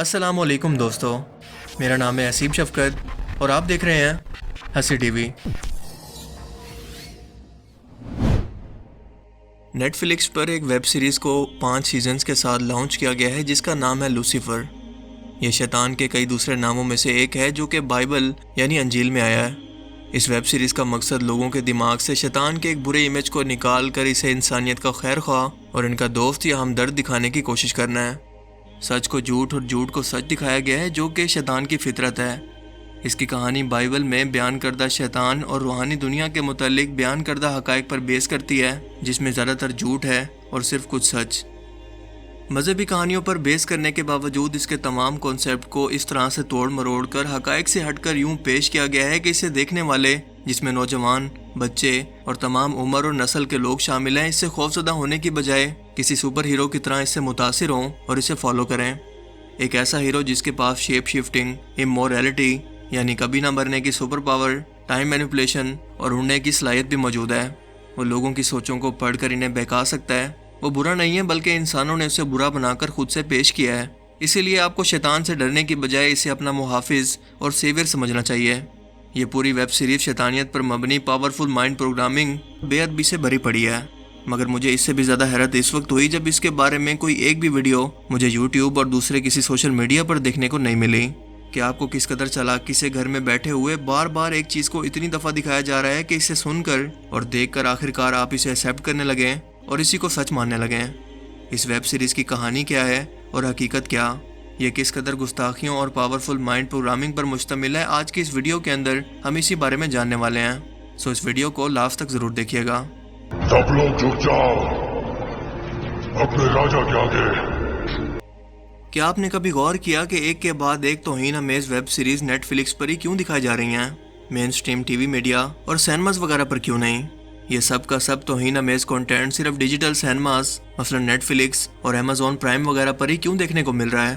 السلام علیکم دوستو، میرا نام ہے اسیب شفقت اور آپ دیکھ رہے ہیں ہنسی ٹی وی۔ نیٹ فلکس پر ایک ویب سیریز کو 5 سیزنز کے ساتھ لانچ کیا گیا ہے جس کا نام ہے لوسیفر۔ یہ شیطان کے کئی دوسرے ناموں میں سے ایک ہے جو کہ بائبل یعنی انجیل میں آیا ہے۔ اس ویب سیریز کا مقصد لوگوں کے دماغ سے شیطان کے ایک برے امیج کو نکال کر اسے انسانیت کا خیر خواہ اور ان کا دوست یا ہمدرد دکھانے کی کوشش کرنا ہے۔ سچ کو جھوٹ اور جھوٹ کو سچ دکھایا گیا ہے جو کہ شیطان کی فطرت ہے۔ اس کی کہانی بائبل میں بیان کردہ شیطان اور روحانی دنیا کے متعلق بیان کردہ حقائق پر بیس کرتی ہے، جس میں زیادہ تر جھوٹ ہے اور صرف کچھ سچ۔ مذہبی کہانیوں پر بیس کرنے کے باوجود اس کے تمام کانسیپٹ کو اس طرح سے توڑ مروڑ کر حقائق سے ہٹ کر یوں پیش کیا گیا ہے کہ اسے دیکھنے والے، جس میں نوجوان، بچے اور تمام عمر اور نسل کے لوگ شامل ہیں، اس سے خوفزدہ ہونے کی بجائے کسی سپر ہیرو کی طرح اس سے متاثر ہوں اور اسے فالو کریں۔ ایک ایسا ہیرو جس کے پاس شیپ شفٹنگ، امورالٹی یعنی کبھی نہ مرنے کی سپر پاور، ٹائم مینیپولیشن اور اڑنے کی صلاحیت بھی موجود ہے۔ وہ لوگوں کی سوچوں کو پڑھ کر انہیں بہکا سکتا ہے۔ وہ برا نہیں ہے بلکہ انسانوں نے اسے برا بنا کر خود سے پیش کیا ہے۔ اسی لیے آپ کو شیطان سے ڈرنے کی بجائے اسے اپنا محافظ اور سیویئر سمجھنا چاہیے۔ یہ پوری ویب سیریز شیطانیت پر مبنی پاورفل مائنڈ پروگرامنگ بے ادبی سے بھری پڑی ہے، مگر مجھے اس سے بھی زیادہ حیرت اس وقت ہوئی جب اس کے بارے میں کوئی ایک بھی ویڈیو مجھے یوٹیوب اور دوسرے کسی سوشل میڈیا پر دیکھنے کو نہیں ملی۔ کہ آپ کو کس قدر چالاکی سے گھر میں بیٹھے ہوئے بار بار ایک چیز کو اتنی دفعہ دکھایا جا رہا ہے کہ اسے سن کر اور دیکھ کر آخرکار آپ اسے ایکسیپٹ کرنے لگیں اور اسی کو سچ ماننے لگیں۔ اس ویب سیریز کی کہانی کیا ہے اور حقیقت کیا؟ یہ کس قدر گستاخیوں اور پاورفل مائنڈ پروگرامنگ پر مشتمل ہے؟ آج کی اس ویڈیو کے اندر ہم اسی بارے میں جاننے والے ہیں، سو اس ویڈیو کو لاسٹ تک ضرور دیکھیے گا۔ سب لوگ جھک جاؤ اپنے راجا کے آگے۔ کیا آپ نے کبھی غور کیا کہ ایک کے بعد ایک توہین امیز ویب سیریز نیٹ فلکس پر ہی کیوں دکھائی جا رہی ہیں؟ Mainstream T V media اور سینماز وغیرہ پر کیوں نہیں؟ یہ سب کا سب توہین امیز کنٹینٹ صرف ڈیجیٹل سینماز مثلا نیٹ فلکس اور ایمیزون پرائم وغیرہ پر ہی کیوں دیکھنے کو مل رہا ہے؟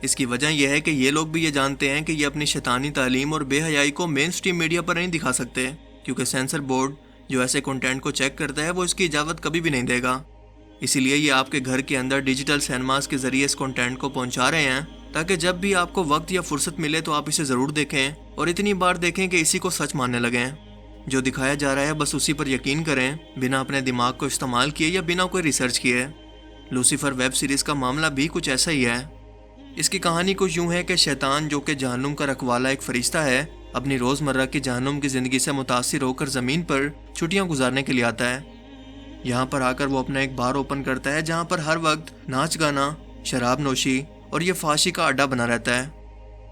اس کی وجہ یہ ہے کہ یہ لوگ بھی یہ جانتے ہیں کہ یہ اپنی شیطانی تعلیم اور بے حیائی کو مین سٹریم میڈیا پر نہیں دکھا سکتے، کیونکہ سینسر بورڈ جو ایسے کنٹینٹ کو چیک کرتا ہے وہ اس کی اجازت کبھی بھی نہیں دے گا۔ اسی لیے یہ آپ کے گھر کے اندر ڈیجیٹل سینماز کے ذریعے اس کنٹینٹ کو پہنچا رہے ہیں تاکہ جب بھی آپ کو وقت یا فرصت ملے تو آپ اسے ضرور دیکھیں اور اتنی بار دیکھیں کہ اسی کو سچ ماننے لگیں۔ جو دکھایا جا رہا ہے بس اسی پر یقین کریں، بنا اپنے دماغ کو استعمال کیے یا بنا کوئی ریسرچ کیے۔ لوسیفر ویب سیریز کا معاملہ بھی کچھ ایسا ہی ہے۔ اس کی کہانی کچھ یوں ہے کہ شیطان جو کہ جہنم کا رکھوالا ایک فرشتہ ہے، اپنی روزمرہ کی جہنم کی زندگی سے متاثر ہو کر زمین پر چھٹیاں گزارنے کے لیے آتا ہے۔ یہاں پر آ کر وہ اپنا ایک بار اوپن کرتا ہے جہاں پر ہر وقت ناچ گانا، شراب نوشی اور یہ فحاشی کا اڈا بنا رہتا ہے۔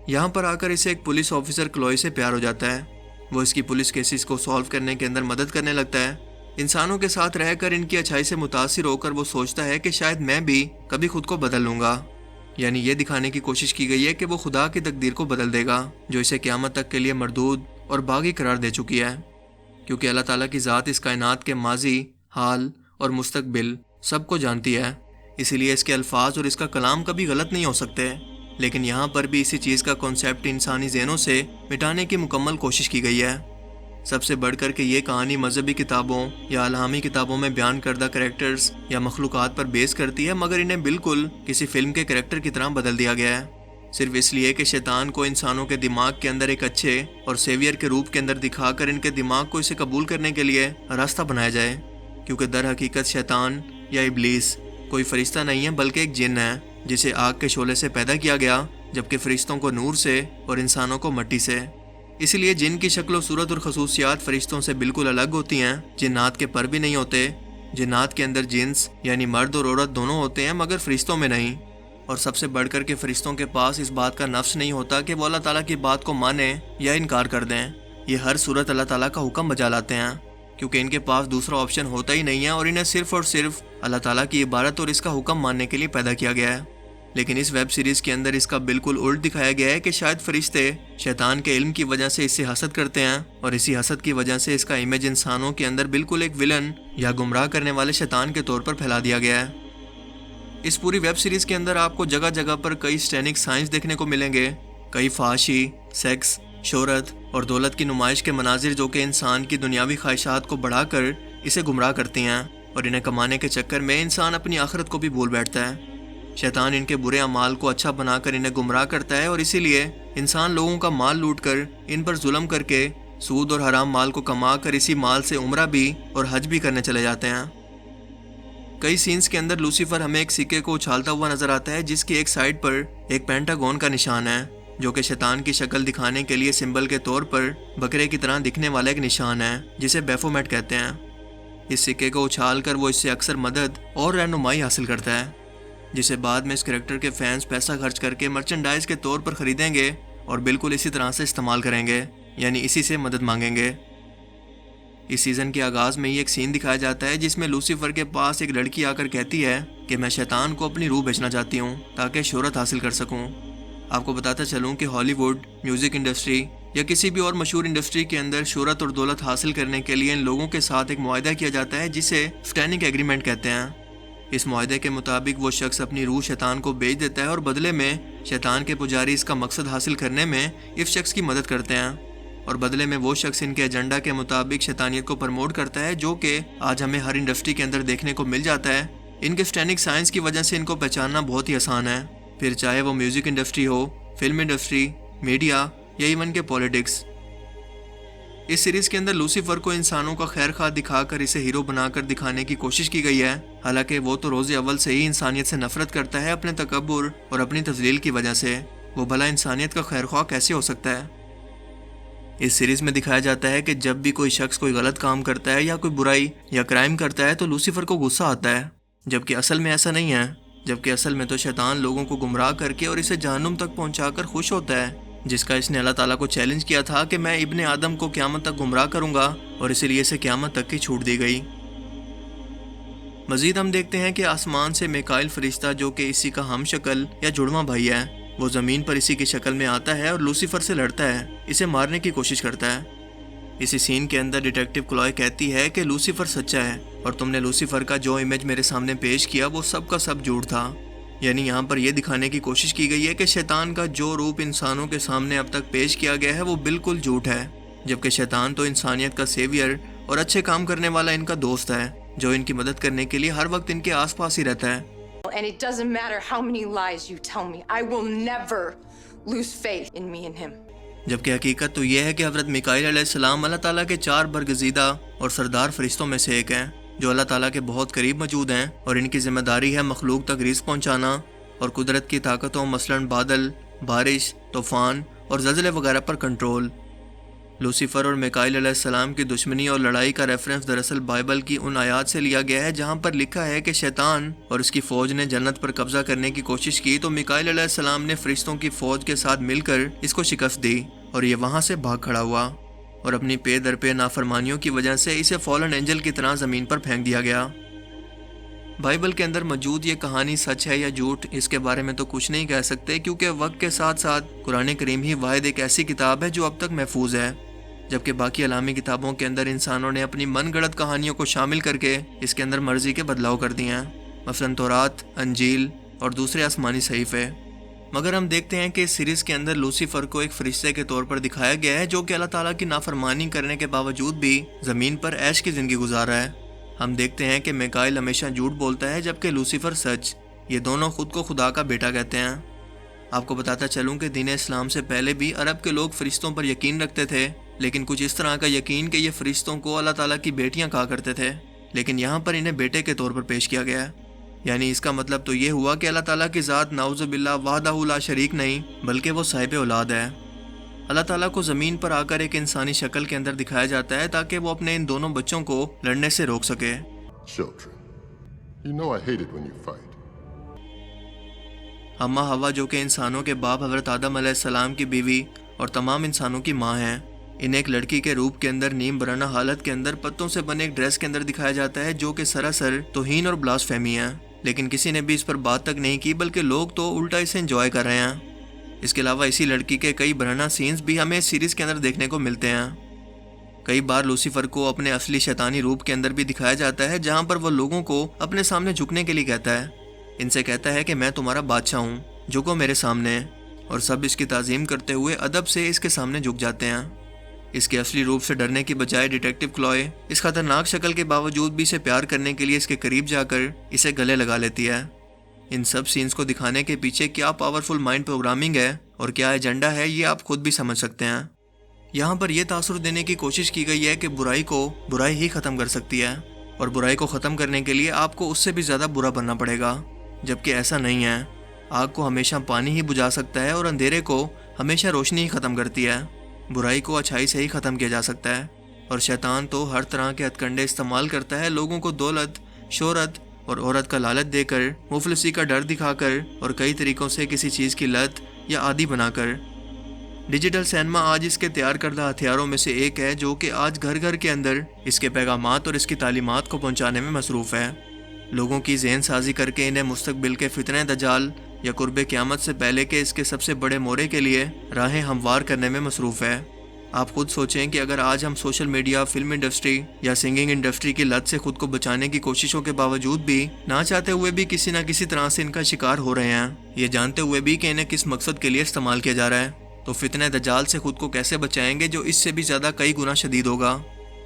یہاں پر آ کر اسے ایک پولیس آفیسر کلوئی سے پیار ہو جاتا ہے۔ وہ اس کی پولیس کیسز کو سالو کرنے کے اندر مدد کرنے لگتا ہے۔ انسانوں کے ساتھ رہ کر ان کی اچھائی سے متاثر ہو کر وہ سوچتا ہے کہ شاید میں بھی کبھی خود کو بدل لوں گا۔ یعنی یہ دکھانے کی کوشش کی گئی ہے کہ وہ خدا کی تقدیر کو بدل دے گا جو اسے قیامت تک کے لیے مردود اور باغی قرار دے چکی ہے، کیونکہ اللہ تعالیٰ کی ذات اس کائنات کے ماضی، حال اور مستقبل سب کو جانتی ہے، اسی لیے اس کے الفاظ اور اس کا کلام کبھی غلط نہیں ہو سکتے۔ لیکن یہاں پر بھی اسی چیز کا کانسیپٹ انسانی ذہنوں سے مٹانے کی مکمل کوشش کی گئی ہے۔ سب سے بڑھ کر کہ یہ کہانی مذہبی کتابوں یا الہامی کتابوں میں بیان کردہ کریکٹرز یا مخلوقات پر بیس کرتی ہے، مگر انہیں بالکل کسی فلم کے کریکٹر کی طرح بدل دیا گیا ہے، صرف اس لیے کہ شیطان کو انسانوں کے دماغ کے اندر ایک اچھے اور سیویئر کے روپ کے اندر دکھا کر ان کے دماغ کو اسے قبول کرنے کے لیے راستہ بنایا جائے، کیونکہ در حقیقت شیطان یا ابلیس کوئی فرشتہ نہیں ہے بلکہ ایک جن ہے جسے آگ کے شعلے سے پیدا کیا گیا، جبکہ فرشتوں کو نور سے اور انسانوں کو مٹی سے۔ اسی لیے جن کی شکل و صورت اور خصوصیات فرشتوں سے بالکل الگ ہوتی ہیں۔ جنات کے پر بھی نہیں ہوتے، جنات کے اندر جنس یعنی مرد اور عورت دونوں ہوتے ہیں مگر فرشتوں میں نہیں۔ اور سب سے بڑھ کر کے فرشتوں کے پاس اس بات کا نفس نہیں ہوتا کہ وہ اللہ تعالیٰ کی بات کو مانیں یا انکار کر دیں۔ یہ ہر صورت اللہ تعالیٰ کا حکم بجا لاتے ہیں، کیونکہ ان کے پاس دوسرا آپشن ہوتا ہی نہیں ہے اور انہیں صرف اور صرف اللہ تعالیٰ کی عبادت اور اس کا حکم ماننے کے لیے پیدا کیا گیا ہے۔ لیکن اس ویب سیریز کے اندر اس کا بالکل الٹ دکھایا گیا ہے کہ شاید فرشتے شیطان کے علم کی وجہ سے اس سے حسد کرتے ہیں اور اسی حسد کی وجہ سے اس کا امیج انسانوں کے اندر بالکل ایک ولن یا گمراہ کرنے والے شیطان کے طور پر پھیلا دیا گیا ہے۔ اس پوری ویب سیریز کے اندر آپ کو جگہ جگہ پر کئی سٹینک سائنس دیکھنے کو ملیں گے، کئی فحاشی، سیکس، شہرت اور دولت کی نمائش کے مناظر جو کہ انسان کی دنیاوی خواہشات کو بڑھا کر اسے گمراہ کرتی ہیں اور انہیں کمانے کے چکر میں انسان اپنی آخرت کو بھی بھول بیٹھتا ہے۔ شیطان ان کے برے اعمال کو اچھا بنا کر انہیں گمراہ کرتا ہے اور اسی لیے انسان لوگوں کا مال لوٹ کر ان پر ظلم کر کے سود اور حرام مال کو کما کر اسی مال سے عمرہ بھی اور حج بھی کرنے چلے جاتے ہیں۔ کئی سینز کے اندر لوسیفر ہمیں ایک سکے کو اچھالتا ہوا نظر آتا ہے جس کی ایک سائڈ پر ایک پینٹاگون کا نشان ہے، جو کہ شیطان کی شکل دکھانے کے لیے سمبل کے طور پر بکرے کی طرح دکھنے والا ایک نشان ہے جسے بیفومیٹ کہتے ہیں۔ اس سکے کو اچھال کر وہ اس سے اکثر مدد اور رہنمائی حاصل کرتا ہے، جسے بعد میں اس کریکٹر کے فینس پیسہ خرچ کر کے مرچنڈائز کے طور پر خریدیں گے اور بالکل اسی طرح سے استعمال کریں گے، یعنی اسی سے مدد مانگیں گے۔ اس سیزن کے آغاز میں ہی ایک سین دکھایا جاتا ہے جس میں لوسیفر کے پاس ایک لڑکی آ کر کہتی ہے کہ میں شیطان کو اپنی روح بیچنا چاہتی ہوں تاکہ شہرت حاصل کر سکوں۔ آپ کو بتاتا چلوں کہ ہالی ووڈ، میوزک انڈسٹری یا کسی بھی اور مشہور انڈسٹری کے اندر شہرت اور دولت حاصل کرنے کے لیے ان لوگوں کے ساتھ ایک معاہدہ کیا جاتا ہے جسے سٹینک ایگریمنٹ کہتے ہیں۔ اس معاہدے کے مطابق وہ شخص اپنی روح شیطان کو بیچ دیتا ہے اور بدلے میں شیطان کے پجاری اس کا مقصد حاصل کرنے میں اس شخص کی مدد کرتے ہیں، اور بدلے میں وہ شخص ان کے ایجنڈا کے مطابق شیطانیت کو پروموٹ کرتا ہے، جو کہ آج ہمیں ہر انڈسٹری کے اندر دیکھنے کو مل جاتا ہے۔ ان کے سٹینک سائنس کی وجہ سے ان کو پہچاننا بہت ہی آسان ہے، پھر چاہے وہ میوزک انڈسٹری ہو، فلم انڈسٹری، میڈیا یا ایون کے پولیٹکس۔ اس سیریز کے اندر لوسیفر کو انسانوں کا خیر خواہ دکھا کر اسے ہیرو بنا کر دکھانے کی کوشش کی گئی ہے، حالانکہ وہ تو روز اول سے ہی انسانیت سے نفرت کرتا ہے اپنے تکبر اور اپنی تذلیل کی وجہ سے۔ وہ بھلا انسانیت کا خیر خواہ کیسے ہو سکتا ہے؟ اس سیریز میں دکھایا جاتا ہے کہ جب بھی کوئی شخص کوئی غلط کام کرتا ہے یا کوئی برائی یا کرائم کرتا ہے تو لوسیفر کو غصہ آتا ہے، جبکہ اصل میں ایسا نہیں ہے۔ جبکہ اصل میں تو شیطان لوگوں کو گمراہ کر کے اور اسے جہنم تک پہنچا کر خوش ہوتا ہے، جس کا اس نے اللہ تعالیٰ کو چیلنج کیا تھا کہ میں ابن آدم کو قیامت تک گمراہ کروں گا، اور اسی لیے اسے قیامت تک کی چھوٹ دی گئی۔ مزید ہم دیکھتے ہیں کہ آسمان سے میکائیل فرشتہ، جو کہ اسی کا ہم شکل یا جڑواں بھائی ہے، وہ زمین پر اسی کی شکل میں آتا ہے اور لوسیفر سے لڑتا ہے، اسے مارنے کی کوشش کرتا ہے۔ اسی سین کے اندر ڈیٹیکٹیو کلوئے کہتی ہے کہ لوسیفر سچا ہے اور تم نے لوسیفر کا جو امیج میرے سامنے پیش کیا وہ سب کا سب جھوٹ تھا۔ یعنی یہاں پر یہ دکھانے کی کوشش کی گئی ہے کہ شیطان کا جو روپ انسانوں کے سامنے اب تک پیش کیا گیا ہے وہ بالکل جھوٹ ہے، جبکہ شیطان تو انسانیت کا سیویئر اور اچھے کام کرنے والا ان کا دوست ہے، جو ان کی مدد کرنے کے لیے ہر وقت ان کے آس پاس ہی رہتا ہے۔ And it doesn't matter how many lies you tell me, I will never lose faith in me and him. جبکہ حقیقت تو یہ ہے کہ حضرت میکائیل علیہ السلام اللہ تعالیٰ کے 4 برگزیدہ اور سردار فرشتوں میں سے ایک ہیں، جو اللہ تعالیٰ کے بہت قریب موجود ہیں، اور ان کی ذمہ داری ہے مخلوق تک رزق پہنچانا اور قدرت کی طاقتوں مثلاً بادل، بارش، طوفان اور زلزلے وغیرہ پر کنٹرول۔ لوسیفر اور میکائیل علیہ السلام کی دشمنی اور لڑائی کا ریفرنس دراصل بائبل کی ان آیات سے لیا گیا ہے جہاں پر لکھا ہے کہ شیطان اور اس کی فوج نے جنت پر قبضہ کرنے کی کوشش کی تو میکائیل علیہ السلام نے فرشتوں کی فوج کے ساتھ مل کر اس کو شکست دی اور یہ وہاں سے بھاگ کھڑا ہوا، اور اپنی پے در پے نافرمانیوں کی وجہ سے اسے فالن اینجل کی طرح زمین پر پھینک دیا گیا۔ بائبل کے اندر موجود یہ کہانی سچ ہے یا جھوٹ، اس کے بارے میں تو کچھ نہیں کہہ سکتے، کیونکہ وقت کے ساتھ ساتھ قرآن کریم ہی واحد ایک ایسی کتاب ہے جو اب تک محفوظ ہے، جبکہ باقی علامی کتابوں کے اندر انسانوں نے اپنی من گڑت کہانیوں کو شامل کر کے اس کے اندر مرضی کے بدلاؤ کر دیے ہیں، مثلاً تورات، انجیل اور دوسرے آسمانی صحیفے۔ مگر ہم دیکھتے ہیں کہ اس سیریز کے اندر لوسیفر کو ایک فرشتے کے طور پر دکھایا گیا ہے جو کہ اللہ تعالیٰ کی نافرمانی کرنے کے باوجود بھی زمین پر عیش کی زندگی گزار رہا ہے۔ ہم دیکھتے ہیں کہ میکائیل ہمیشہ جھوٹ بولتا ہے جبکہ لوسیفر سچ، یہ دونوں خود کو خدا کا بیٹا کہتے ہیں۔ آپ کو بتاتا چلوں کہ دین اسلام سے پہلے بھی عرب کے لوگ فرشتوں پر یقین رکھتے تھے، لیکن کچھ اس طرح کا یقین کہ یہ فرشتوں کو اللہ تعالیٰ کی بیٹیاں کہا کرتے تھے، لیکن یہاں پر انہیں بیٹے کے طور پر پیش کیا گیا ہے۔ یعنی اس کا مطلب تو یہ ہوا کہ اللہ تعالیٰ کی ذات نعوذ باللہ وحدہ لا شریک نہیں بلکہ وہ صاحب اولاد ہے۔ اللہ تعالیٰ کو زمین پر آ کر ایک انسانی شکل کے اندر دکھایا جاتا ہے تاکہ وہ اپنے ان دونوں بچوں کو لڑنے سے روک سکے۔ Children, you know I hate it when you fight. اماں ہوا جو کہ انسانوں کے باپ حضرت آدم علیہ السلام کی بیوی اور تمام انسانوں کی ماں ہیں، انہیں ایک لڑکی کے روپ کے اندر نیم برہنہ حالت کے اندر پتوں سے بنے ایک ڈریس کے اندر دکھایا جاتا ہے جو کہ سراسر توہین اور بلاسفیمی ہے، لیکن کسی نے بھی اس پر بات تک نہیں کی بلکہ لوگ تو الٹا اسے انجوائے کر رہے ہیں۔ اس کے علاوہ اسی لڑکی کے کئی برہنہ سینز بھی ہمیں اس سیریز کے اندر دیکھنے کو ملتے ہیں۔ کئی بار لوسیفر کو اپنے اصلی شیطانی روپ کے اندر بھی دکھایا جاتا ہے جہاں پر وہ لوگوں کو اپنے سامنے جھکنے کے لیے کہتا ہے، ان سے کہتا ہے کہ میں تمہارا بادشاہ ہوں، جھکو میرے سامنے، اور سب اس کی تعظیم کرتے ہوئے ادب سے اس کے سامنے جھک جاتے ہیں۔ اس کے اصلی روپ سے ڈرنے کی بجائے ڈیٹیکٹیو کلوئے اس خطرناک شکل کے باوجود بھی اسے پیار کرنے کے لیے اس کے قریب جا کر اسے گلے لگا لیتی ہے۔ ان سب سینز کو دکھانے کے پیچھے کیا پاورفل مائنڈ پروگرامنگ ہے اور کیا ایجنڈا ہے یہ آپ خود بھی سمجھ سکتے ہیں۔ یہاں پر یہ تاثر دینے کی کوشش کی گئی ہے کہ برائی کو برائی ہی ختم کر سکتی ہے، اور برائی کو ختم کرنے کے لیے آپ کو اس سے بھی زیادہ برا بننا پڑے گا، جبکہ ایسا نہیں ہے۔ آگ کو ہمیشہ پانی ہی بجھا سکتا ہے اور اندھیرے کو ہمیشہ روشنی ہی ختم کرتی ہے۔ برائی کو اچھائی سے ہی ختم کیا جا سکتا ہے، اور شیطان تو ہر طرح کے ہتھ کنڈے استعمال کرتا ہے، لوگوں کو دولت، شہرت اور عورت کا لالچ دے کر، مفلسی کا ڈر دکھا کر، اور کئی طریقوں سے کسی چیز کی لت یا عادی بنا کر۔ ڈیجیٹل سینما آج اس کے تیار کردہ ہتھیاروں میں سے ایک ہے جو کہ آج گھر گھر کے اندر اس کے پیغامات اور اس کی تعلیمات کو پہنچانے میں مصروف ہے، لوگوں کی ذہن سازی کر کے انہیں مستقبل کے فتنہ دجال یا قرب قیامت سے پہلے کے اس کے سب سے بڑے مورے کے لیے راہیں ہموار کرنے میں مصروف ہے۔ آپ خود سوچیں کہ اگر آج ہم سوشل میڈیا، فلم انڈسٹری یا سنگنگ انڈسٹری کی لت سے خود کو بچانے کی کوششوں کے باوجود بھی نہ چاہتے ہوئے بھی کسی نہ کسی طرح سے ان کا شکار ہو رہے ہیں، یہ جانتے ہوئے بھی کہ انہیں کس مقصد کے لیے استعمال کیا جا رہا ہے، تو فتنہ دجال سے خود کو کیسے بچائیں گے جو اس سے بھی زیادہ کئی گنا شدید ہوگا۔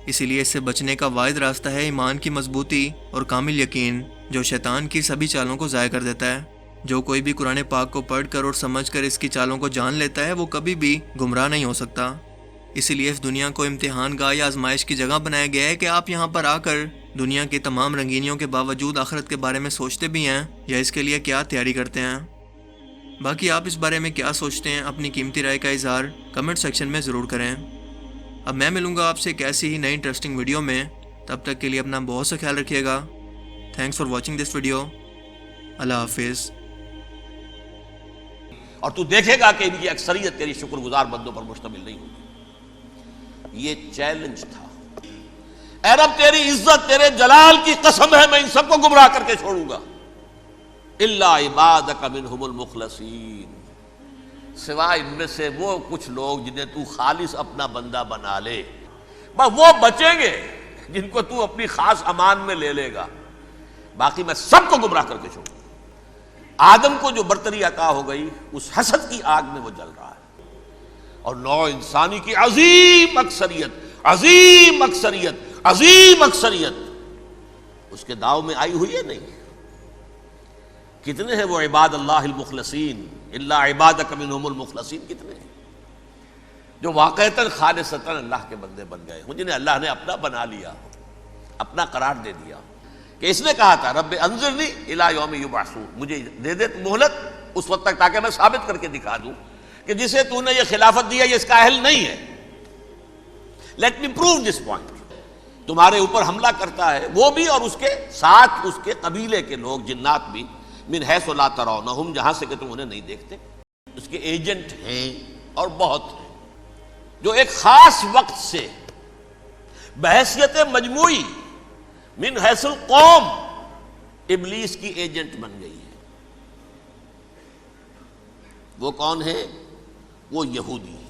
اسی لیے اس سے بچنے کا واحد راستہ ہے ایمان کی مضبوطی اور کامل یقین، جو شیطان کی سبھی چالوں کو ضائع کر دیتا ہے۔ جو کوئی بھی قرآن پاک کو پڑھ کر اور سمجھ کر اس کی چالوں کو جان لیتا ہے وہ کبھی بھی گمراہ نہیں ہو سکتا۔ اسی لیے اس دنیا کو امتحان گاہ یا آزمائش کی جگہ بنایا گیا ہے کہ آپ یہاں پر آ کر دنیا کی تمام رنگینیوں کے باوجود آخرت کے بارے میں سوچتے بھی ہیں یا اس کے لیے کیا تیاری کرتے ہیں۔ باقی آپ اس بارے میں کیا سوچتے ہیں، اپنی قیمتی رائے کا اظہار کمنٹ سیکشن میں ضرور کریں۔ اب میں ملوں گا آپ سے ایک ایسی ہی نئی انٹرسٹنگ ویڈیو میں، تب تک کے لیے اپنا بہت سا خیال رکھیے گا۔ Thanks for watching this video. اللہ حافظ۔ اور تو دیکھے گا کہ ان کی اکثریت تیری شکر گزار بندوں پر مشتمل نہیں ہوگی۔ یہ چیلنج تھا۔ اے رب تیری عزت، تیرے جلال کی قسم ہے میں ان سب کو گمراہ کر کے چھوڑوں گا، الا عبادک منہم المخلصین، سوائے ان میں سے وہ کچھ لوگ جنہیں تو خالص اپنا بندہ بنا لے، بس وہ بچیں گے جن کو تو اپنی خاص امان میں لے لے گا، باقی میں سب کو گمراہ کر کے چھوڑوں گا۔ آدم کو جو برتری عطا ہو گئی اس حسد کی آگ میں وہ جل رہا ہے، اور نوع انسانی کی عظیم اکثریت عظیم اکثریت عظیم اکثریت اس کے داؤ میں آئی ہوئی ہے نہیں۔ کتنے ہیں وہ عباد اللہ المخلصین، الا عبادک منہم المخلصین، کتنے ہیں جو واقعتاً خالصتاً اللہ کے بندے بن گئے ہوں، جنہیں اللہ نے اپنا بنا لیا، اپنا قرار دے دیا، کہ اس نے کہا تھا رب انظرنی الی یوم یبعثون، مجھے دے دے مہلت اس وقت تک تاکہ میں ثابت کر کے دکھا دوں کہ جسے تو نے یہ خلافت دیا یہ اس کا اہل نہیں ہے، let me prove this point. تمہارے اوپر حملہ کرتا ہے وہ بھی اور اس کے ساتھ اس کے قبیلے کے لوگ، جنات بھی، من حیث لا ترونہم، جہاں سے کہ تم انہیں نہیں دیکھتے، اس کے ایجنٹ ہیں اور بہت ہیں، جو ایک خاص وقت سے بحیثیت مجموعی من حیث القوم ابلیس کی ایجنٹ بن گئی ہے۔ وہ کون ہے؟ وہ یہودی ہے۔